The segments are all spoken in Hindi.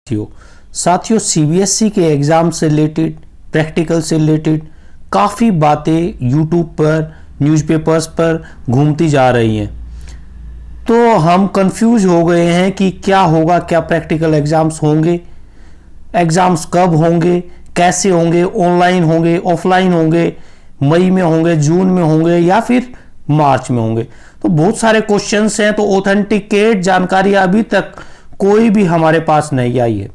साथियों सीबीएसई के एग्ज़ाम से रिलेटेड, प्रैक्टिकल से रिलेटेड काफ़ी बातें यूट्यूब पर, न्यूज़पेपर्स पर घूमती जा रही हैं। तो हम कंफ्यूज हो गए हैं कि क्या होगा, क्या प्रैक्टिकल एग्ज़ाम्स होंगे, एग्ज़ाम्स कब होंगे, कैसे होंगे, ऑनलाइन होंगे, ऑफलाइन होंगे, मई में होंगे, जून में होंगे या फिर मार्च में होंगे। तो बहुत सारे क्वेश्चंस हैं। तो ऑथेंटिकेट जानकारी अभी तक कोई भी हमारे पास नहीं आई है।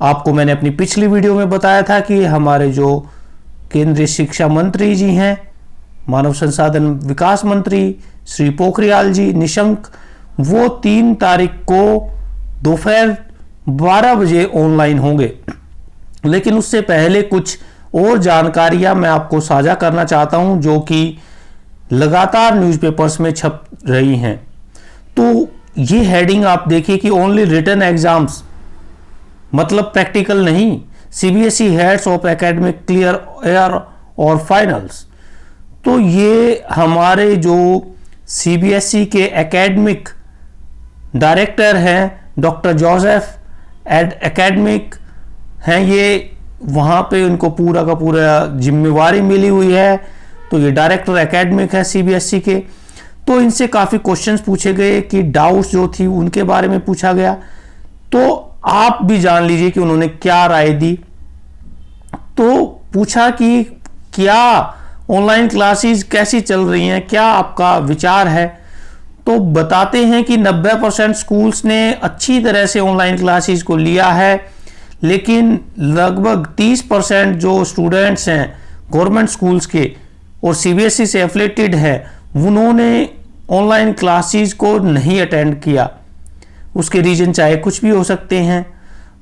आपको मैंने अपनी पिछली वीडियो में बताया था कि हमारे जो केंद्रीय शिक्षा मंत्री जी हैं, मानव संसाधन विकास मंत्री श्री पोखरियाल जी निशंक, वो 3 तारीख को दोपहर 12 बजे ऑनलाइन होंगे। लेकिन उससे पहले कुछ और जानकारियां मैं आपको साझा करना चाहता हूं जो कि लगातार न्यूज़पेपर्स में छप रही हैं। तो ये हेडिंग आप देखिए कि ओनली रिटन एग्जाम्स, मतलब प्रैक्टिकल नहीं, CBSE heads of academic clear air और फाइनल्स। तो ये हमारे जो सीबीएसई के एकेडमिक डायरेक्टर हैं डॉक्टर जोसेफ एकेडमिक हैं, ये वहाँ पे उनको पूरा का पूरा जिम्मेवारी मिली हुई है। तो ये डायरेक्टर एकेडमिक है सीबीएसई के। तो इनसे काफ़ी क्वेश्चंस पूछे गए कि डाउट्स जो थी उनके बारे में पूछा गया। तो आप भी जान लीजिए कि उन्होंने क्या राय दी। तो पूछा कि क्या ऑनलाइन क्लासेस कैसी चल रही हैं, क्या आपका विचार है। तो बताते हैं कि 90% स्कूल्स ने अच्छी तरह से ऑनलाइन क्लासेस को लिया है, लेकिन लगभग 30% जो स्टूडेंट्स हैं गवर्नमेंट स्कूल्स के और सीबीएसई से एफिलेटेड है, उन्होंने ऑनलाइन क्लासेस को नहीं अटेंड किया। उसके रीजन चाहे कुछ भी हो सकते हैं।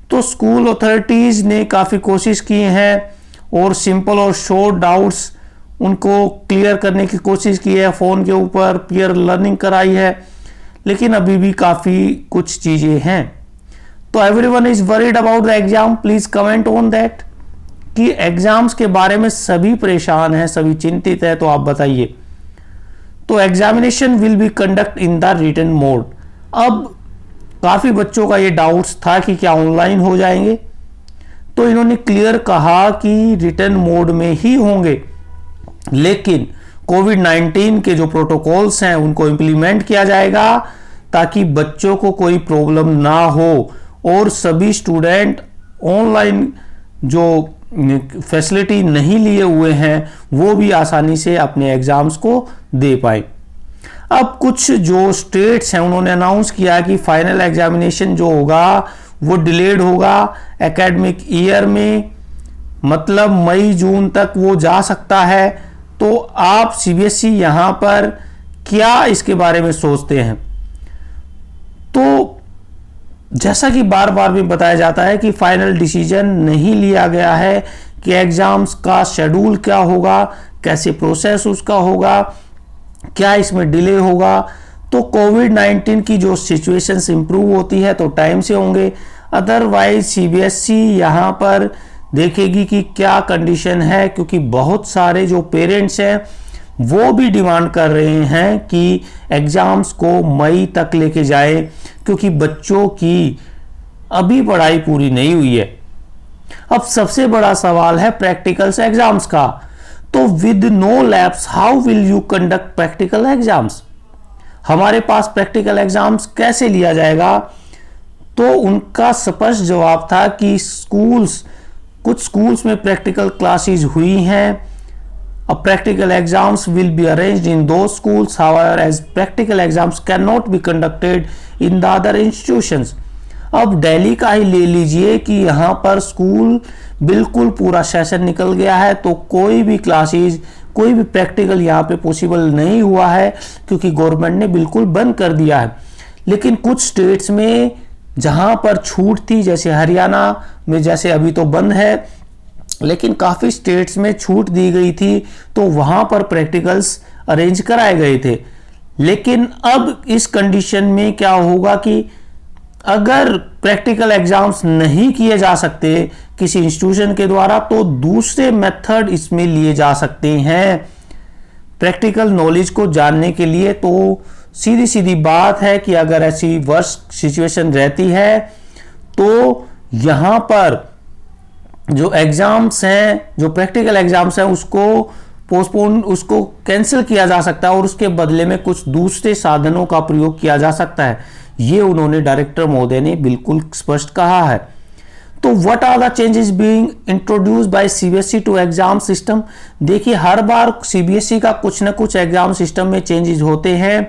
तो स्कूल अथॉरिटीज़ ने काफ़ी कोशिश की हैं और सिंपल और शॉर्ट डाउट्स उनको क्लियर करने की कोशिश की है, फ़ोन के ऊपर पीयर लर्निंग कराई है, लेकिन अभी भी काफ़ी कुछ चीज़ें हैं। तो everyone is worried about the exam, please comment on that कि एग्ज़ाम्स के बारे में सभी परेशान हैं, सभी चिंतित हैं। तो आप बताइए। तो examination will be conduct in the written mode. अब काफ़ी बच्चों का ये डाउट्स था कि क्या ऑनलाइन हो जाएंगे। तो इन्होंने क्लियर कहा कि रिटन मोड में ही होंगे, लेकिन कोविड-19 के जो प्रोटोकॉल्स हैं उनको इम्प्लीमेंट किया जाएगा ताकि बच्चों को कोई प्रॉब्लम ना हो और सभी स्टूडेंट ऑनलाइन जो फैसिलिटी नहीं लिए हुए हैं वो भी आसानी से अपने एग्जाम्स को दे पाए। अब कुछ जो स्टेट्स हैं उन्होंने अनाउंस किया कि फाइनल एग्जामिनेशन जो होगा वो डिलेड होगा एकेडमिक ईयर में, मतलब मई जून तक वो जा सकता है। तो आप सीबीएसई यहां पर क्या इसके बारे में सोचते हैं। तो जैसा कि बार बार भी बताया जाता है कि फाइनल डिसीजन नहीं लिया गया है कि एग्जाम्स का शेड्यूल क्या होगा, कैसे प्रोसेस उसका होगा, क्या इसमें डिले होगा। तो कोविड-19 की जो सिचुएशंस इंप्रूव होती है तो टाइम से होंगे, अदरवाइज सीबीएसई यहाँ पर देखेगी कि क्या कंडीशन है, क्योंकि बहुत सारे जो पेरेंट्स हैं वो भी डिमांड कर रहे हैं कि एग्जाम्स को मई तक लेके जाए, क्योंकि बच्चों की अभी पढ़ाई पूरी नहीं हुई है। अब सबसे बड़ा सवाल है प्रैक्टिकल्स एग्जाम्स का। तो with no labs how will you conduct practical exams, हमारे पास प्रैक्टिकल एग्जाम्स कैसे लिया जाएगा। तो उनका स्पष्ट जवाब था कि कुछ स्कूल्स में प्रैक्टिकल क्लासेस हुई हैं। अब practical exams will be arranged in those schools, however, as practical exams cannot be conducted in the other institutions. अब दिल्ली का ही ले लीजिए कि यहाँ पर स्कूल बिल्कुल पूरा सेशन निकल गया है, तो कोई भी क्लासेस, कोई भी प्रैक्टिकल यहाँ पे पॉसिबल नहीं हुआ है, क्योंकि गवर्नमेंट ने बिल्कुल बंद कर दिया है। लेकिन कुछ स्टेट्स में जहाँ पर छूट थी, जैसे हरियाणा में, जैसे अभी तो बंद है, लेकिन काफ़ी स्टेट्स में छूट दी गई थी, तो वहाँ पर प्रैक्टिकल्स अरेंज कराए गए थे। लेकिन अब इस कंडीशन में क्या होगा कि अगर प्रैक्टिकल एग्जाम्स नहीं किए जा सकते किसी इंस्टीट्यूशन के द्वारा, तो दूसरे मेथड इसमें लिए जा सकते हैं प्रैक्टिकल नॉलेज को जानने के लिए। तो सीधी सीधी बात है कि अगर ऐसी वर्स्ट सिचुएशन रहती है तो यहाँ पर जो एग्जाम्स हैं, जो प्रैक्टिकल एग्जाम्स हैं, उसको पोस्टपोन, उसको कैंसिल किया जा सकता है और उसके बदले में कुछ दूसरे साधनों का प्रयोग किया जा सकता है। ये उन्होंने डायरेक्टर महोदय ने बिल्कुल स्पष्ट कहा है। तो what are the changes being introduced by CBSE to exam system. देखिए, हर बार सीबीएसई का कुछ ना कुछ एग्जाम सिस्टम में चेंजेस होते हैं।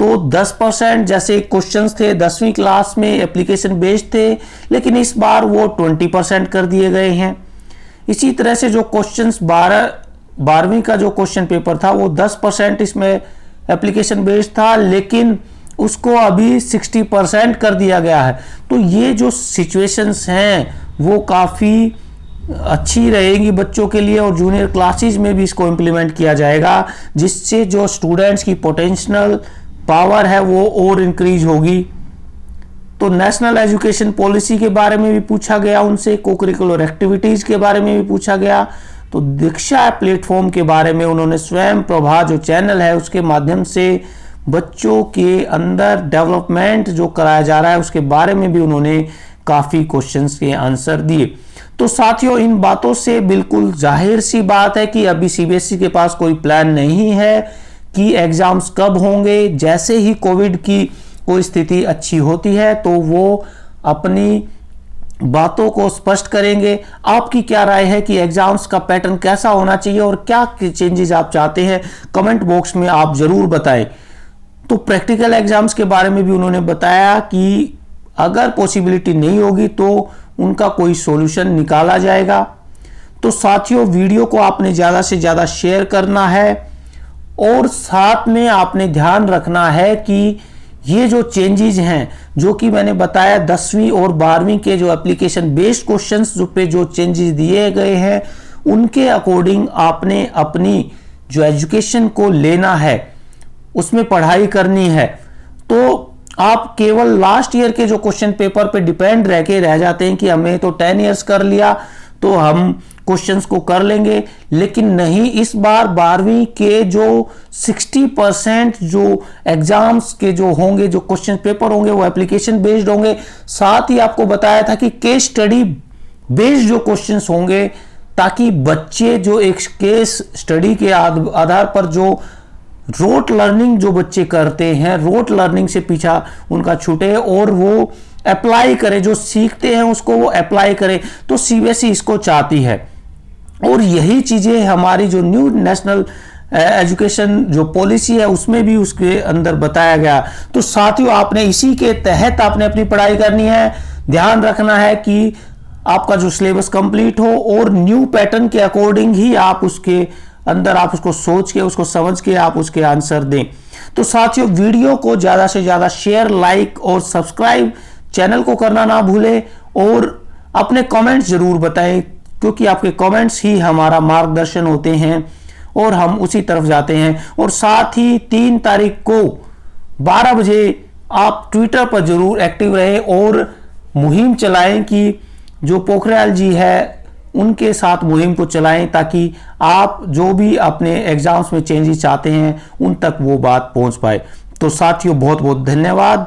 तो 10% जैसे क्वेश्चंस थे 10वीं क्लास में एप्लीकेशन बेस्ड थे, लेकिन इस बार वो 20% कर दिए गए हैं। इसी तरह से जो क्वेश्चंस 12वीं का जो क्वेश्चन पेपर था वो 10% इसमें एप्लीकेशन बेस्ड था, लेकिन उसको अभी 60% कर दिया गया है। तो ये जो सिचुएशंस हैं वो काफ़ी अच्छी रहेगी बच्चों के लिए, और जूनियर क्लासेस में भी इसको इम्प्लीमेंट किया जाएगा, जिससे जो स्टूडेंट्स की पोटेंशियल पावर है वो और इंक्रीज होगी। तो नेशनल एजुकेशन पॉलिसी के बारे में भी पूछा गया उनसे, को-करिकुलर एक्टिविटीज़ के बारे में भी पूछा गया। तो दीक्षा प्लेटफॉर्म के बारे में उन्होंने स्वयं प्रभा जो चैनल है उसके माध्यम से बच्चों के अंदर डेवलपमेंट जो कराया जा रहा है उसके बारे में भी उन्होंने काफ़ी क्वेश्चंस के आंसर दिए। तो साथियों, इन बातों से बिल्कुल जाहिर सी बात है कि अभी सीबीएसई के पास कोई प्लान नहीं है कि एग्जाम्स कब होंगे। जैसे ही कोविड की कोई स्थिति अच्छी होती है तो वो अपनी बातों को स्पष्ट करेंगे। आपकी क्या राय है कि एग्जाम्स का पैटर्न कैसा होना चाहिए और क्या चेंजेस आप चाहते हैं, कमेंट बॉक्स में आप जरूर बताएं। तो प्रैक्टिकल एग्जाम्स के बारे में भी उन्होंने बताया कि अगर पॉसिबिलिटी नहीं होगी तो उनका कोई सॉल्यूशन निकाला जाएगा। तो साथियों, वीडियो को आपने ज़्यादा से ज़्यादा शेयर करना है और साथ में आपने ध्यान रखना है कि ये जो चेंजेस हैं जो कि मैंने बताया 10वीं और 12वीं के जो एप्लीकेशन बेस्ड क्वेश्चंस पे जो चेंजेस दिए गए हैं उनके अकॉर्डिंग आपने अपनी जो एजुकेशन को लेना है, उसमें पढ़ाई करनी है। तो आप केवल लास्ट ईयर के जो क्वेश्चन पेपर पे डिपेंड रह जाते हैं कि हमें तो 10 इयर्स कर लिया तो हम क्वेश्चंस को कर लेंगे, लेकिन नहीं, इस बार 12वीं के जो 60% जो एग्जाम्स के जो होंगे, जो क्वेश्चन पेपर होंगे वो एप्लीकेशन बेस्ड होंगे। साथ ही आपको बताया था कि केस स्टडी बेस्ड जो क्वेश्चंस होंगे, ताकि बच्चे जो एक केस स्टडी के आधार पर जो रोट लर्निंग जो बच्चे करते हैं, रोट लर्निंग से पीछा उनका छूटे और वो अप्लाई करें, जो सीखते हैं उसको वो अप्लाई करें। तो सीबीएसई इसको चाहती है और यही चीजें हमारी जो न्यू नेशनल एजुकेशन जो पॉलिसी है उसमें भी उसके अंदर बताया गया। तो साथियों, आपने इसी के तहत आपने अपनी पढ़ाई करनी है। ध्यान रखना है कि आपका जो सिलेबस कंप्लीट हो और न्यू पैटर्न के अकॉर्डिंग ही आप उसके अंदर आप उसको सोच के, उसको समझ के आप उसके आंसर दें। तो साथियों, वीडियो को ज्यादा से ज्यादा शेयर, लाइक और सब्सक्राइब चैनल को करना ना भूलें और अपने कमेंट्स जरूर बताएं, क्योंकि आपके कमेंट्स ही हमारा मार्गदर्शन होते हैं और हम उसी तरफ जाते हैं। और साथ ही 3 तारीख को 12 बजे आप ट्विटर पर जरूर एक्टिव रहें और मुहिम चलाएं कि जो पोखरियाल जी है उनके साथ मुहिम को चलाएं, ताकि आप जो भी अपने एग्जाम्स में चेंजेस चाहते हैं उन तक वो बात पहुंच पाए। तो साथियों, बहुत बहुत धन्यवाद।